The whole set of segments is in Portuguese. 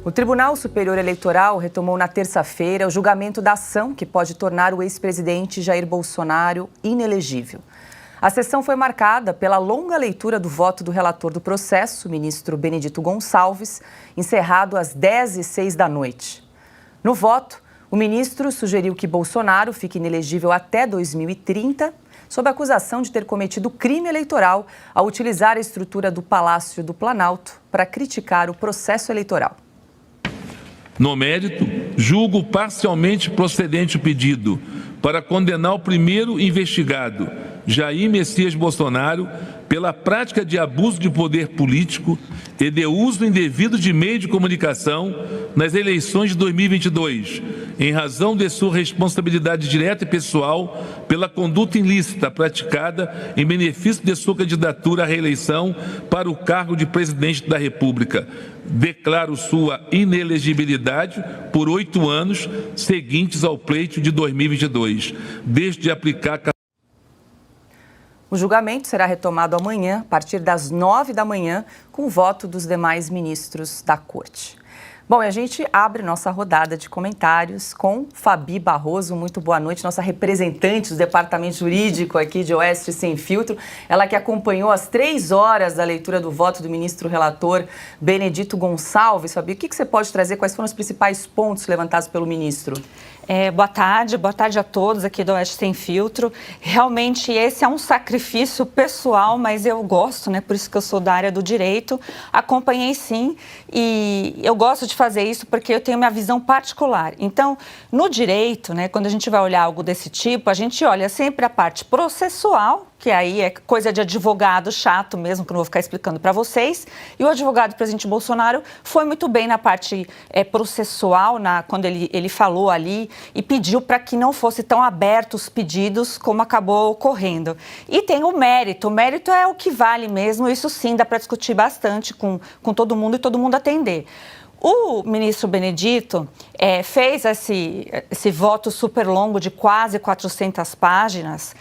O Tribunal Superior Eleitoral retomou na terça-feira o julgamento da ação que pode tornar o ex-presidente Jair Bolsonaro inelegível. A sessão foi marcada pela longa leitura do voto do relator do processo, o ministro Benedito Gonçalves, encerrado às 10h06 da noite. No voto, o ministro sugeriu que Bolsonaro fique inelegível até 2030, sob a acusação de ter cometido crime eleitoral ao utilizar a estrutura do Palácio do Planalto para criticar o processo eleitoral. No mérito, julgo parcialmente procedente o pedido para condenar o primeiro investigado, Jair Messias Bolsonaro, pela prática de abuso de poder político e de uso indevido de meio de comunicação nas eleições de 2022, em razão de sua responsabilidade direta e pessoal pela conduta ilícita praticada em benefício de sua candidatura à reeleição para o cargo de presidente da República. Declaro sua inelegibilidade por 8 anos seguintes ao pleito de 2022, desde aplicar... O julgamento será retomado amanhã, a partir das 9 da manhã, com o voto dos demais ministros da Corte. Bom, e a gente abre nossa rodada de comentários com Fabi Barroso. Muito boa noite, nossa representante do Departamento Jurídico aqui de Oeste Sem Filtro. Ela que acompanhou as 3 horas da leitura do voto do ministro relator Benedito Gonçalves. Fabi, o que você pode trazer? Quais foram os principais pontos levantados pelo ministro? Boa tarde a todos aqui do Oeste Sem Filtro. Realmente esse é um sacrifício pessoal, mas eu gosto, né? Por isso que eu sou da área do direito. Acompanhei sim, e eu gosto de fazer isso porque eu tenho minha visão particular. Então, no direito, né, quando a gente vai olhar algo desse tipo, a gente olha sempre a parte processual, que aí é coisa de advogado chato mesmo, que eu não vou ficar explicando para vocês. E o advogado do presidente Bolsonaro foi muito bem na parte processual, quando ele falou ali e pediu para que não fosse tão abertos os pedidos como acabou ocorrendo. E tem o mérito é o que vale mesmo, isso sim dá para discutir bastante com todo mundo e todo mundo atender. O ministro Benedito fez esse voto super longo de quase 400 páginas,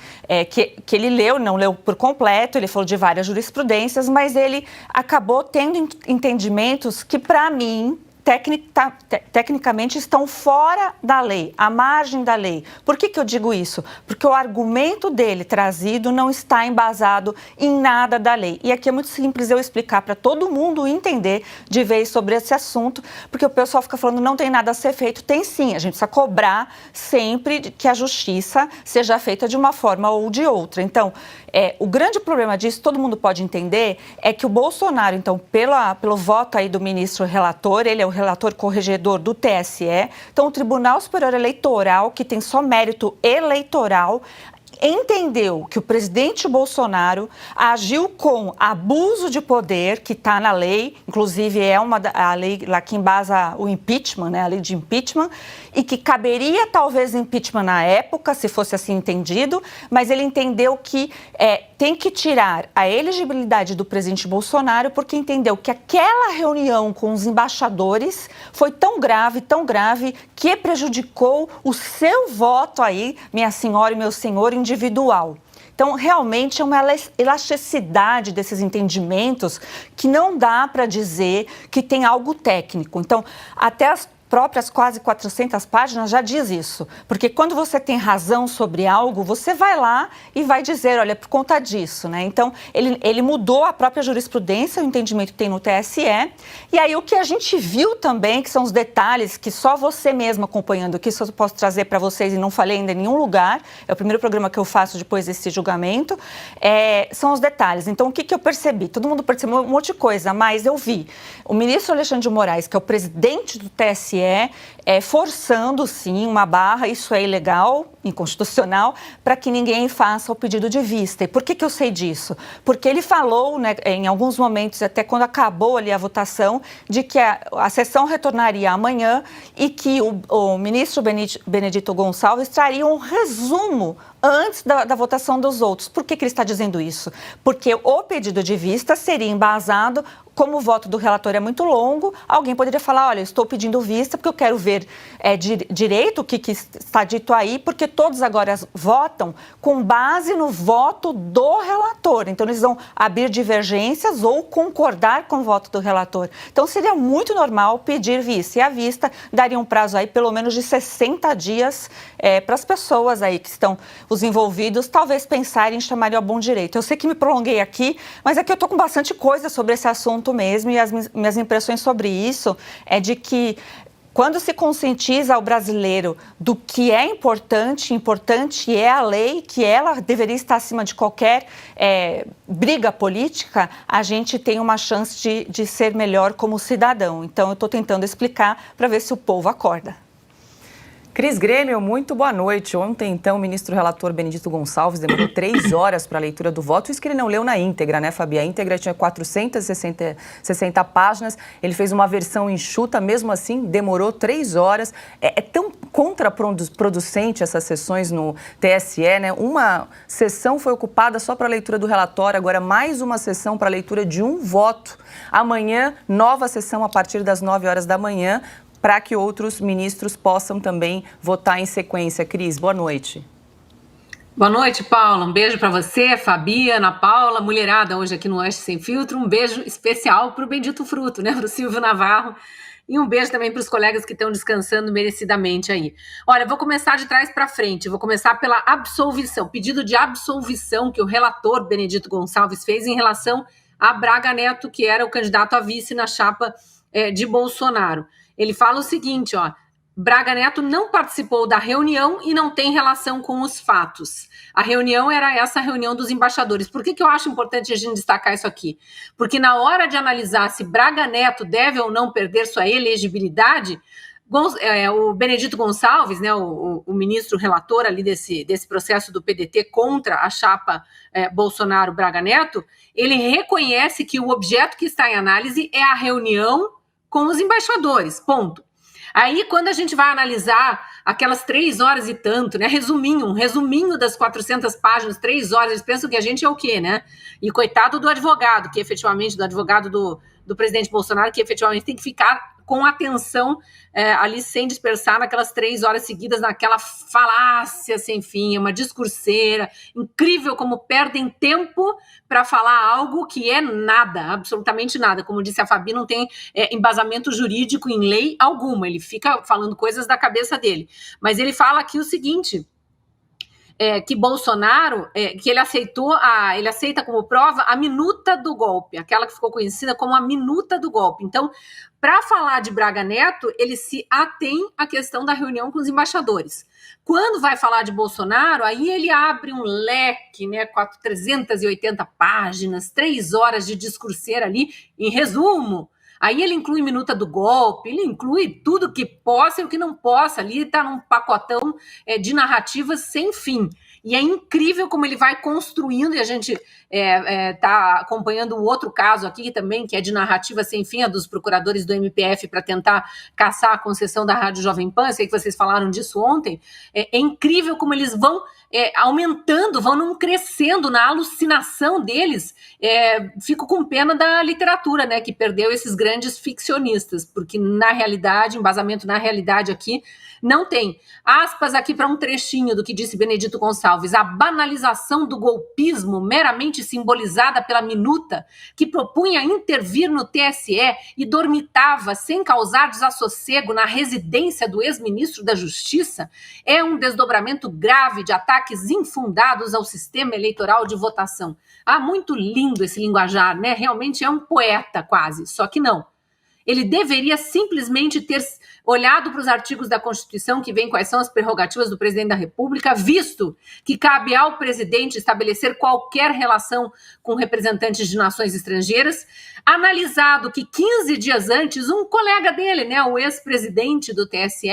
que ele não leu por completo, ele falou de várias jurisprudências, mas ele acabou tendo entendimentos que, para mim, tecnicamente estão fora da lei, à margem da lei. Por que eu digo isso? Porque o argumento dele trazido não está embasado em nada da lei. E aqui é muito simples eu explicar para todo mundo entender de vez sobre esse assunto, porque o pessoal fica falando não tem nada a ser feito. Tem sim, a gente precisa cobrar sempre que a justiça seja feita de uma forma ou de outra. Então, o grande problema disso, todo mundo pode entender, é que o Bolsonaro, então, pelo voto aí do ministro relator, ele é o relator corregedor do TSE, então o Tribunal Superior Eleitoral, que tem só mérito eleitoral, entendeu que o presidente Bolsonaro agiu com abuso de poder, que está na lei, inclusive a lei lá que embasa o impeachment, né, a lei de impeachment, e que caberia talvez impeachment na época, se fosse assim entendido, mas ele entendeu que tem que tirar a elegibilidade do presidente Bolsonaro, porque entendeu que aquela reunião com os embaixadores foi tão grave, que prejudicou o seu voto aí, minha senhora e meu senhor, individual. Então, realmente é uma elasticidade desses entendimentos que não dá para dizer que tem algo técnico. Então, até as próprias quase 400 páginas já diz isso, porque quando você tem razão sobre algo, você vai lá e vai dizer, olha, por conta disso, né? Então, ele mudou a própria jurisprudência, o entendimento que tem no TSE, e aí o que a gente viu também, que são os detalhes que só você mesmo acompanhando, que isso eu posso trazer para vocês e não falei ainda em nenhum lugar, é o primeiro programa que eu faço depois desse julgamento, são os detalhes. Então, o que eu percebi? Todo mundo percebeu um monte de coisa, mas eu vi o ministro Alexandre de Moraes, que é o presidente do TSE, forçando, sim, uma barra, isso é ilegal, inconstitucional, para que ninguém faça o pedido de vista. E por que eu sei disso? Porque ele falou, né, em alguns momentos, até quando acabou ali a votação, de que a sessão retornaria amanhã e que o ministro Benedito Gonçalves traria um resumo antes da votação dos outros. Por que ele está dizendo isso? Porque o pedido de vista seria embasado, como o voto do relator é muito longo, alguém poderia falar, olha, eu estou pedindo vista porque eu quero ver direito o que está dito aí, porque todos agora votam com base no voto do relator. Então, eles vão abrir divergências ou concordar com o voto do relator. Então, seria muito normal pedir vista. E a vista daria um prazo aí, pelo menos de 60 dias para as pessoas aí que estão, os envolvidos, talvez pensarem em chamar ao bom direito. Eu sei que me prolonguei aqui, mas aqui eu estou com bastante coisa sobre esse assunto mesmo, e as minhas impressões sobre isso é de que quando se conscientiza o brasileiro do que é importante é a lei, que ela deveria estar acima de qualquer briga política, a gente tem uma chance de ser melhor como cidadão. Então, eu estou tentando explicar para ver se o povo acorda. Cris Grêmio, muito boa noite. Ontem, então, o ministro relator Benedito Gonçalves demorou 3 horas para a leitura do voto. Isso que ele não leu na íntegra, né, Fabi? A íntegra tinha 460 páginas. Ele fez uma versão enxuta, mesmo assim, demorou 3 horas. É tão contraproducente essas sessões no TSE, né? Uma sessão foi ocupada só para a leitura do relatório, agora mais uma sessão para a leitura de um voto. Amanhã, nova sessão a partir das 9 horas da manhã, para que outros ministros possam também votar em sequência. Cris, boa noite. Boa noite, Paula. Um beijo para você, Fabi, Ana Paula, mulherada hoje aqui no Oeste Sem Filtro. Um beijo especial para o Bendito Fruto, né, para o Silvio Navarro. E um beijo também para os colegas que estão descansando merecidamente aí. Olha, vou começar de trás para frente. Vou começar pela absolvição, pedido de absolvição que o relator Benedito Gonçalves fez em relação a Braga Neto, que era o candidato a vice na chapa de Bolsonaro. Ele fala o seguinte, ó, Braga Neto não participou da reunião e não tem relação com os fatos. A reunião era essa reunião dos embaixadores. Por que eu acho importante a gente destacar isso aqui? Porque na hora de analisar se Braga Neto deve ou não perder sua elegibilidade, o Benedito Gonçalves, né, o ministro relator ali desse processo do PDT contra a chapa Bolsonaro-Braga Neto, ele reconhece que o objeto que está em análise é a reunião com os embaixadores, ponto. Aí, quando a gente vai analisar aquelas 3 horas e tanto, né, um resuminho das 400 páginas, 3 horas, eles pensam que a gente é o quê, né? E coitado do advogado, que efetivamente, do advogado do presidente Bolsonaro, que efetivamente tem que ficar com atenção ali sem dispersar naquelas 3 horas seguidas, naquela falácia sem fim, uma discurseira, incrível como perdem tempo para falar algo que é nada, absolutamente nada. Como disse a Fabi, não tem embasamento jurídico em lei alguma, ele fica falando coisas da cabeça dele. Mas ele fala aqui o seguinte, que Bolsonaro, que ele aceita como prova a minuta do golpe, aquela que ficou conhecida como a minuta do golpe. Então, para falar de Braga Neto, ele se atém à questão da reunião com os embaixadores. Quando vai falar de Bolsonaro, aí ele abre um leque, né, 380 páginas, 3 horas de discurseira ali, em resumo. Aí ele inclui minuta do golpe, ele inclui tudo que possa e o que não possa, ali está num pacotão de narrativas sem fim. E é incrível como ele vai construindo, e a gente está acompanhando um outro caso aqui também, que é de narrativa sem fim, a dos procuradores do MPF para tentar caçar a concessão da Rádio Jovem Pan, sei que vocês falaram disso ontem. É incrível como eles vão aumentando, vão crescendo na alucinação deles. Fico com pena da literatura, né, que perdeu esses grandes ficcionistas, porque na realidade, embasamento na realidade aqui, não tem. Aspas aqui para um trechinho do que disse Benedito Gonçalves: a banalização do golpismo meramente simbolizada pela minuta, que propunha intervir no TSE e dormitava sem causar desassossego na residência do ex-ministro da Justiça, é um desdobramento grave de ataques infundados ao sistema eleitoral de votação. Muito lindo esse linguajar, né? Realmente é um poeta quase, só que não. Ele deveria simplesmente ter olhado para os artigos da Constituição que veem quais são as prerrogativas do presidente da República, visto que cabe ao presidente estabelecer qualquer relação com representantes de nações estrangeiras, analisado que 15 dias antes, um colega dele, né, o ex-presidente do TSE,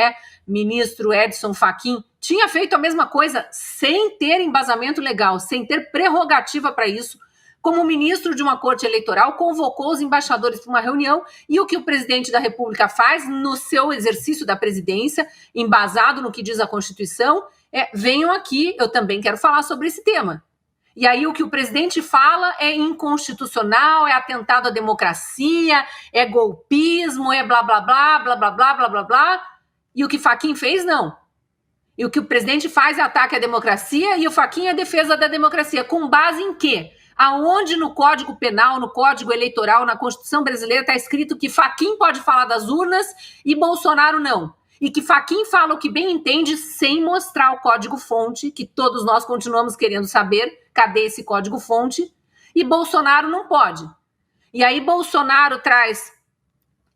ministro Edson Fachin, tinha feito a mesma coisa sem ter embasamento legal, sem ter prerrogativa para isso, como ministro de uma corte eleitoral, convocou os embaixadores para uma reunião e o que o presidente da República faz no seu exercício da presidência, embasado no que diz a Constituição, venham aqui, eu também quero falar sobre esse tema. E aí o que o presidente fala é inconstitucional, é atentado à democracia, é golpismo, é blá, blá, blá, blá, blá, blá, blá, blá, blá. E o que Fachin fez, não. E o que o presidente faz é ataque à democracia e o Fachin é defesa da democracia. Com base em quê? Aonde no Código Penal, no Código Eleitoral, na Constituição brasileira está escrito que Fachin pode falar das urnas e Bolsonaro não. E que Fachin fala o que bem entende sem mostrar o código-fonte, que todos nós continuamos querendo saber, cadê esse código-fonte? E Bolsonaro não pode. E aí Bolsonaro traz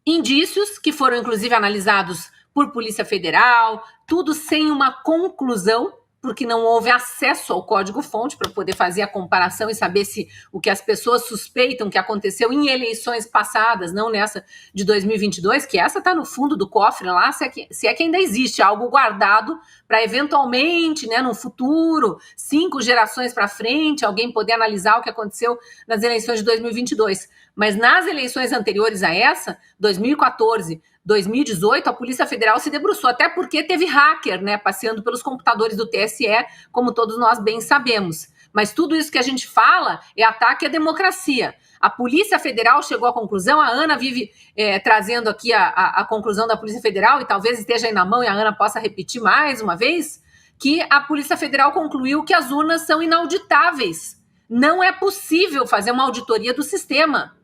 indícios que foram inclusive analisados por Polícia Federal, tudo sem uma conclusão, porque não houve acesso ao código-fonte para poder fazer a comparação e saber se o que as pessoas suspeitam que aconteceu em eleições passadas, não nessa de 2022, que essa está no fundo do cofre lá, se é que ainda existe algo guardado para eventualmente, né, no futuro, 5 gerações para frente, alguém poder analisar o que aconteceu nas eleições de 2022. Mas nas eleições anteriores a essa, 2014, 2018, a Polícia Federal se debruçou, até porque teve hacker, né, passeando pelos computadores do TSE, como todos nós bem sabemos. Mas tudo isso que a gente fala é ataque à democracia. A Polícia Federal chegou à conclusão, a Ana vive trazendo aqui a conclusão da Polícia Federal, e talvez esteja aí na mão e a Ana possa repetir mais uma vez, que a Polícia Federal concluiu que as urnas são inauditáveis. Não é possível fazer uma auditoria do sistema.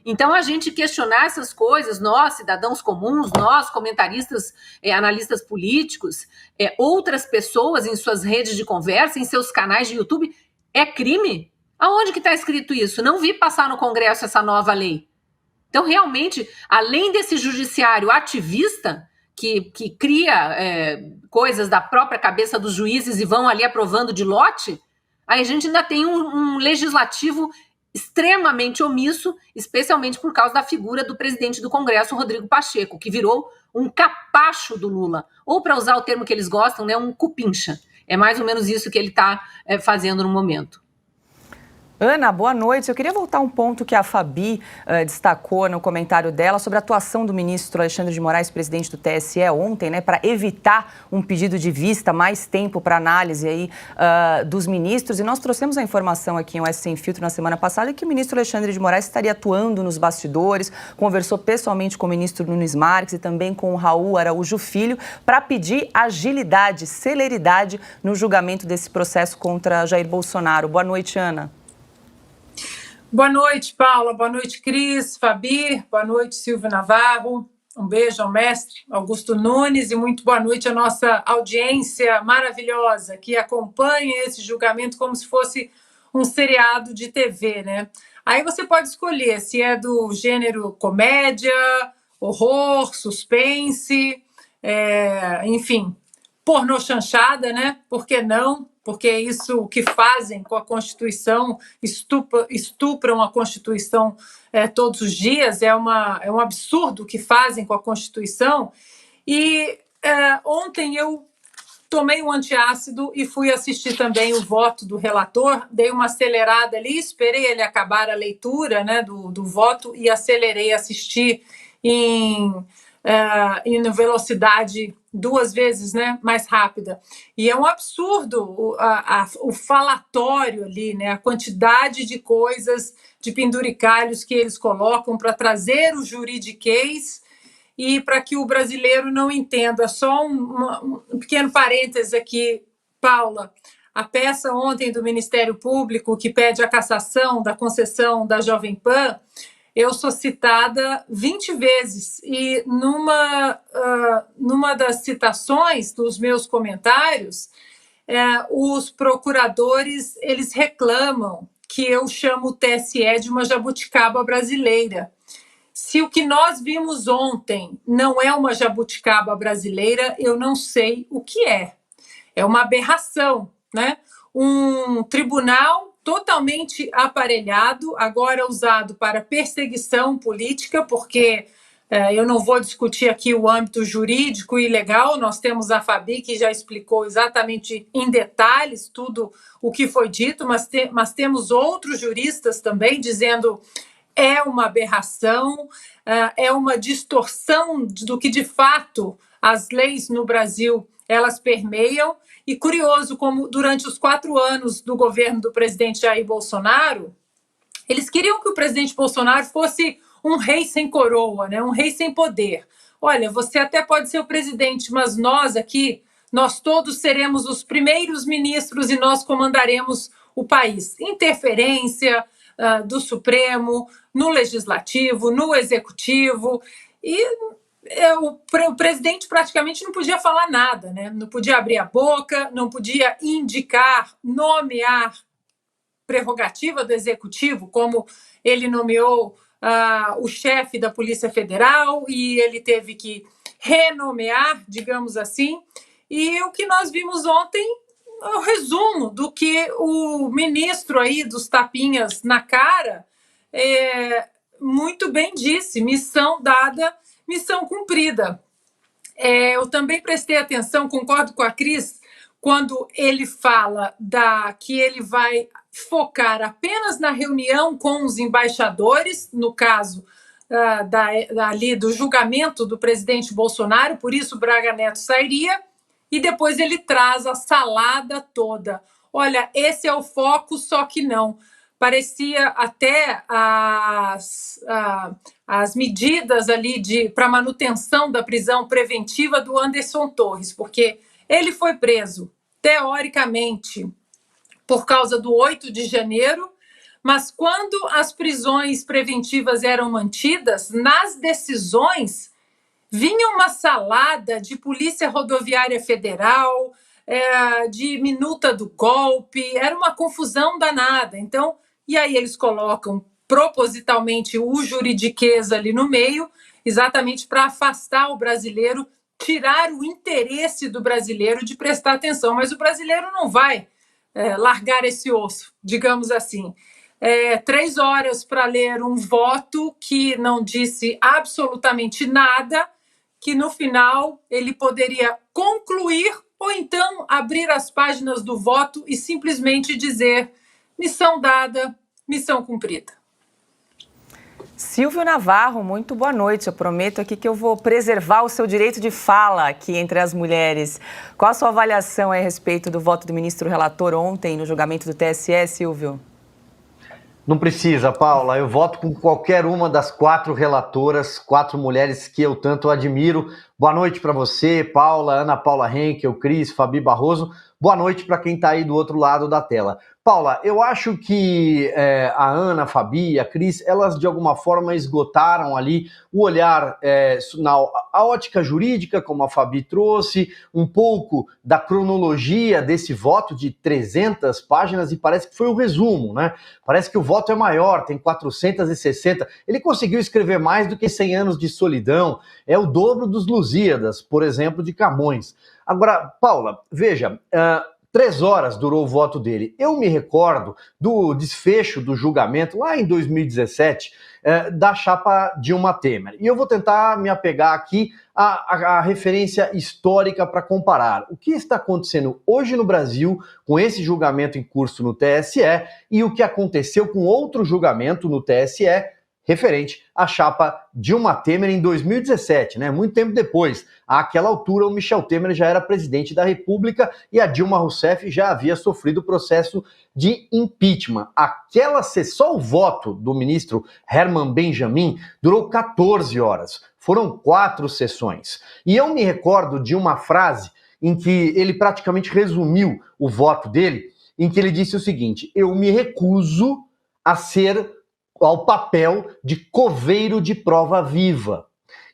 Então, a gente questionar essas coisas, nós, cidadãos comuns, nós, comentaristas, analistas políticos, outras pessoas em suas redes de conversa, em seus canais de YouTube, é crime? Aonde que está escrito isso? Não vi passar no Congresso essa nova lei. Então, realmente, além desse judiciário ativista, que cria coisas da própria cabeça dos juízes e vão ali aprovando de lote, aí a gente ainda tem um legislativo extremamente omisso, especialmente por causa da figura do presidente do Congresso, Rodrigo Pacheco, que virou um capacho do Lula. Ou, para usar o termo que eles gostam, né, um cupincha. É mais ou menos isso que ele está fazendo no momento. Ana, boa noite. Eu queria voltar a um ponto que a Fabi destacou no comentário dela sobre a atuação do ministro Alexandre de Moraes, presidente do TSE, ontem, né, para evitar um pedido de vista, mais tempo para análise aí, dos ministros. E nós trouxemos a informação aqui em Oeste Sem Filtro na semana passada que o ministro Alexandre de Moraes estaria atuando nos bastidores, conversou pessoalmente com o ministro Nunes Marques e também com o Raul Araújo Filho para pedir agilidade, celeridade no julgamento desse processo contra Jair Bolsonaro. Boa noite, Ana. Boa noite, Paula. Boa noite, Cris, Fabi. Boa noite, Silvio Navarro. Um beijo ao mestre Augusto Nunes e muito boa noite à nossa audiência maravilhosa que acompanha esse julgamento como se fosse um seriado de TV, né? Aí você pode escolher se é do gênero comédia, horror, suspense, enfim, pornô chanchada, né? Por que não? Porque isso o que fazem com a Constituição, estupram a Constituição todos os dias, é um absurdo o que fazem com a Constituição. E ontem eu tomei um antiácido e fui assistir também o voto do relator, dei uma acelerada ali, esperei ele acabar a leitura, né, do voto e acelerei assistir em velocidade 2 vezes, né, mais rápida. E é um absurdo o falatório ali, né, a quantidade de coisas, de penduricalhos que eles colocam para trazer o juridiquês e para que o brasileiro não entenda. Só um pequeno parêntese aqui, Paula. A peça ontem do Ministério Público que pede a cassação da concessão da Jovem Pan, eu sou citada 20 vezes e numa das citações dos meus comentários, os procuradores eles reclamam que eu chamo o TSE de uma jabuticaba brasileira. Se o que nós vimos ontem não é uma jabuticaba brasileira, eu não sei o que é. É uma aberração, né? Um tribunal totalmente aparelhado, agora usado para perseguição política, porque Eu não vou discutir aqui o âmbito jurídico e legal, nós temos a Fabi que já explicou exatamente em detalhes tudo o que foi dito, mas temos outros juristas também dizendo é uma aberração, é uma distorção do que de fato as leis no Brasil elas permeiam. E curioso como durante os 4 anos do governo do presidente Jair Bolsonaro, eles queriam que o presidente Bolsonaro fosse um rei sem coroa, né? Um rei sem poder. Olha, você até pode ser o presidente, mas nós aqui, nós todos seremos os primeiros ministros e nós comandaremos o país. Interferência do Supremo, no Legislativo, no Executivo. E o presidente praticamente não podia falar nada, né? Não podia abrir a boca, não podia indicar, nomear prerrogativa do Executivo, como ele nomeou o chefe da Polícia Federal e ele teve que renomear, digamos assim. E o que nós vimos ontem é o resumo do que o ministro aí dos tapinhas na cara muito bem disse: missão dada, missão cumprida. Eu também prestei atenção, concordo com a Cris, quando ele fala que ele vai focar apenas na reunião com os embaixadores, no caso ali do julgamento do presidente Bolsonaro, por isso Braga Neto sairia, e depois ele traz a salada toda. Olha, esse é o foco, só que não. Parecia até as medidas ali para manutenção da prisão preventiva do Anderson Torres, porque ele foi preso, teoricamente, por causa do 8 de janeiro, mas quando as prisões preventivas eram mantidas, nas decisões vinha uma salada de Polícia Rodoviária Federal, de minuta do golpe, era uma confusão danada. Então, e aí eles colocam propositalmente o juridiquês ali no meio, exatamente para afastar o brasileiro, tirar o interesse do brasileiro de prestar atenção. Mas o brasileiro não vai largar esse osso, digamos assim. 3 horas para ler um voto que não disse absolutamente nada, que no final ele poderia concluir ou então abrir as páginas do voto e simplesmente dizer: missão dada, missão cumprida. Silvio Navarro, muito boa noite. Eu prometo aqui que eu vou preservar o seu direito de fala aqui entre as mulheres. Qual a sua avaliação a respeito do voto do ministro relator ontem no julgamento do TSE, Silvio? Não precisa, Paula. Eu voto com qualquer uma das 4 relatoras, 4 mulheres que eu tanto admiro. Boa noite para você, Paula, Ana Paula Henkel, Cris, Fabi Barroso. Boa noite para quem está aí do outro lado da tela. Paula, eu acho que a Ana, a Fabi, a Cris, elas de alguma forma esgotaram ali o olhar a ótica jurídica, como a Fabi trouxe, um pouco da cronologia desse voto de 300 páginas e parece que foi o resumo, né? Parece que o voto é maior, tem 460. Ele conseguiu escrever mais do que 100 anos de solidão, é o dobro dos Lusíadas, por exemplo, de Camões. Agora, Paula, veja, 3 horas durou o voto dele. Eu me recordo do desfecho do julgamento lá em 2017 da chapa Dilma Temer. E eu vou tentar me apegar aqui à referência histórica para comparar o que está acontecendo hoje no Brasil com esse julgamento em curso no TSE e o que aconteceu com outro julgamento no TSE referente à chapa Dilma Temer em 2017, né? Muito tempo depois. Àquela altura, o Michel Temer já era presidente da República e a Dilma Rousseff já havia sofrido o processo de impeachment. Só o voto do ministro Herman Benjamin durou 14 horas. Foram 4 sessões. E eu me recordo de uma frase em que ele praticamente resumiu o voto dele, em que ele disse o seguinte: eu me recuso ao papel de coveiro de prova viva.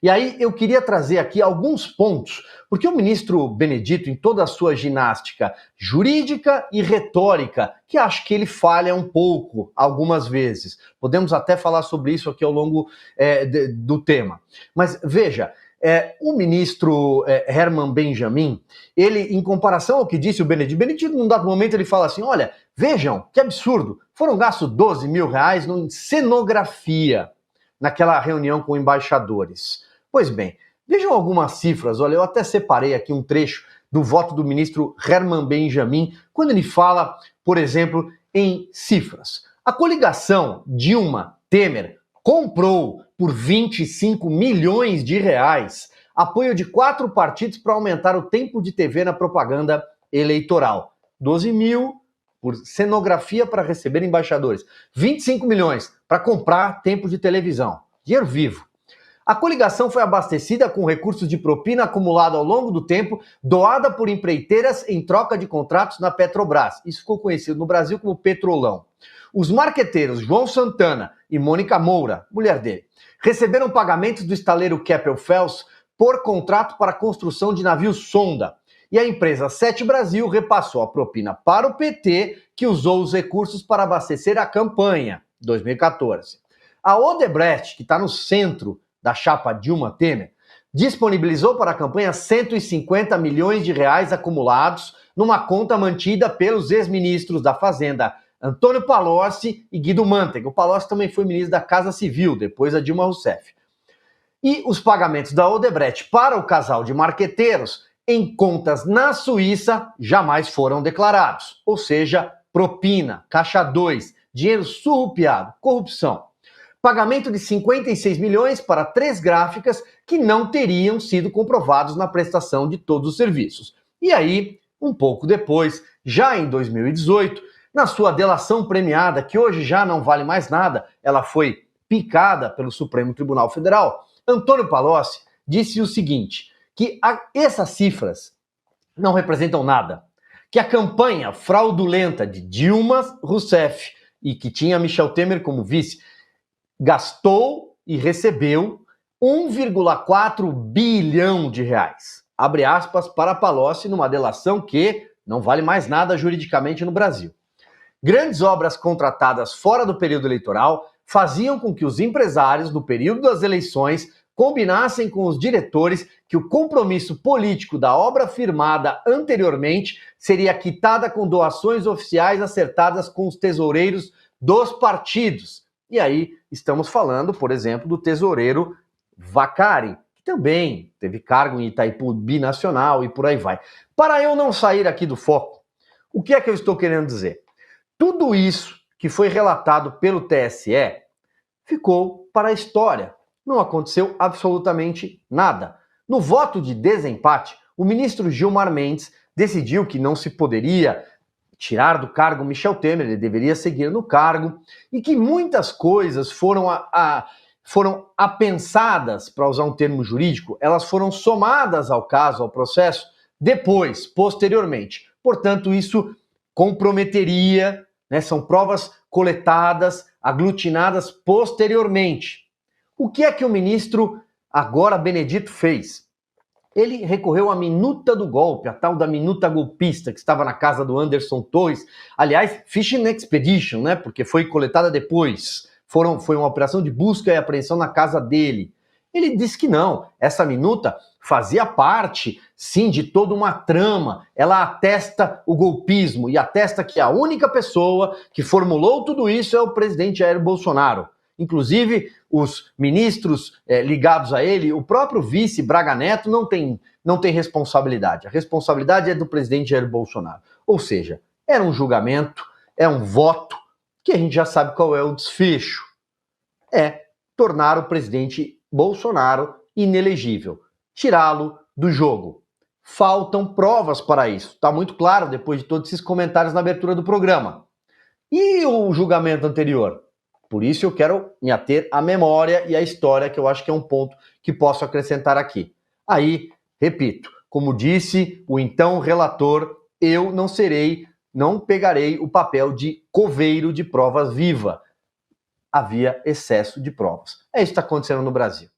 E aí eu queria trazer aqui alguns pontos, porque o ministro Benedito, em toda a sua ginástica jurídica e retórica, que acho que ele falha um pouco algumas vezes. Podemos até falar sobre isso aqui ao longo do tema. Mas veja, o ministro Herman Benjamin, ele, em comparação ao que disse o Benedito, num dado momento ele fala assim: olha, vejam, que absurdo, foram gastos R$12 mil em cenografia naquela reunião com embaixadores. Pois bem, vejam algumas cifras. Olha, eu até separei aqui um trecho do voto do ministro Herman Benjamin, quando ele fala, por exemplo, em cifras. A coligação Dilma-Temer comprou por 25 milhões de reais apoio de 4 partidos para aumentar o tempo de TV na propaganda eleitoral. 12 mil por cenografia para receber embaixadores. 25 milhões para comprar tempo de televisão. Dinheiro vivo. A coligação foi abastecida com recursos de propina acumulado ao longo do tempo, doada por empreiteiras em troca de contratos na Petrobras. Isso ficou conhecido no Brasil como Petrolão. Os marqueteiros João Santana e Mônica Moura, mulher dele, receberam pagamentos do estaleiro Keppel FELS por contrato para a construção de navios sonda. E a empresa Sete Brasil repassou a propina para o PT, que usou os recursos para abastecer a campanha, 2014. A Odebrecht, que está no centro da chapa Dilma-Temer, disponibilizou para a campanha 150 milhões de reais acumulados numa conta mantida pelos ex-ministros da Fazenda Antônio Palocci e Guido Mantega. O Palocci também foi ministro da Casa Civil, depois da Dilma Rousseff. E os pagamentos da Odebrecht para o casal de marqueteiros em contas na Suíça jamais foram declarados. Ou seja, propina, caixa 2, dinheiro surrupiado, corrupção. Pagamento de 56 milhões para 3 gráficas que não teriam sido comprovados na prestação de todos os serviços. E aí, um pouco depois, já em 2018, na sua delação premiada, que hoje já não vale mais nada, ela foi picada pelo Supremo Tribunal Federal, Antônio Palocci disse o seguinte, que essas cifras não representam nada, que a campanha fraudulenta de Dilma Rousseff e que tinha Michel Temer como vice, gastou e recebeu 1,4 bilhão de reais. Abre aspas para Palocci numa delação que não vale mais nada juridicamente no Brasil. Grandes obras contratadas fora do período eleitoral faziam com que os empresários, no período das eleições, combinassem com os diretores que o compromisso político da obra firmada anteriormente seria quitada com doações oficiais acertadas com os tesoureiros dos partidos. E aí estamos falando, por exemplo, do tesoureiro Vacari, que também teve cargo em Itaipu Binacional e por aí vai. Para eu não sair aqui do foco, o que é que eu estou querendo dizer? Tudo isso que foi relatado pelo TSE ficou para a história. Não aconteceu absolutamente nada. No voto de desempate, o ministro Gilmar Mendes decidiu que não se poderia tirar do cargo Michel Temer, ele deveria seguir no cargo, e que muitas coisas foram apensadas, para usar um termo jurídico, elas foram somadas ao caso, ao processo, depois, posteriormente. Portanto, isso comprometeria, né, são provas coletadas, aglutinadas posteriormente. O que é que o ministro, agora Benedito, fez? Ele recorreu à minuta do golpe, a tal da minuta golpista, que estava na casa do Anderson Torres. Aliás, Fishing Expedition, né? Porque foi coletada depois. Foi uma operação de busca e apreensão na casa dele. Ele disse que não, essa minuta fazia parte, sim, de toda uma trama. Ela atesta o golpismo e atesta que a única pessoa que formulou tudo isso é o presidente Jair Bolsonaro. Inclusive, os ministros ligados a ele, o próprio vice Braga Neto não tem responsabilidade. A responsabilidade é do presidente Jair Bolsonaro. Ou seja, era um julgamento, é um voto, que a gente já sabe qual é o desfecho. É tornar o presidente Bolsonaro inelegível, tirá-lo do jogo. Faltam provas para isso. Está muito claro depois de todos esses comentários na abertura do programa. E o julgamento anterior? Por isso eu quero me ater à memória e à história, que eu acho que é um ponto que posso acrescentar aqui. Aí, repito, como disse o então relator, eu não pegarei o papel de coveiro de provas viva. Havia excesso de provas. É isso que está acontecendo no Brasil.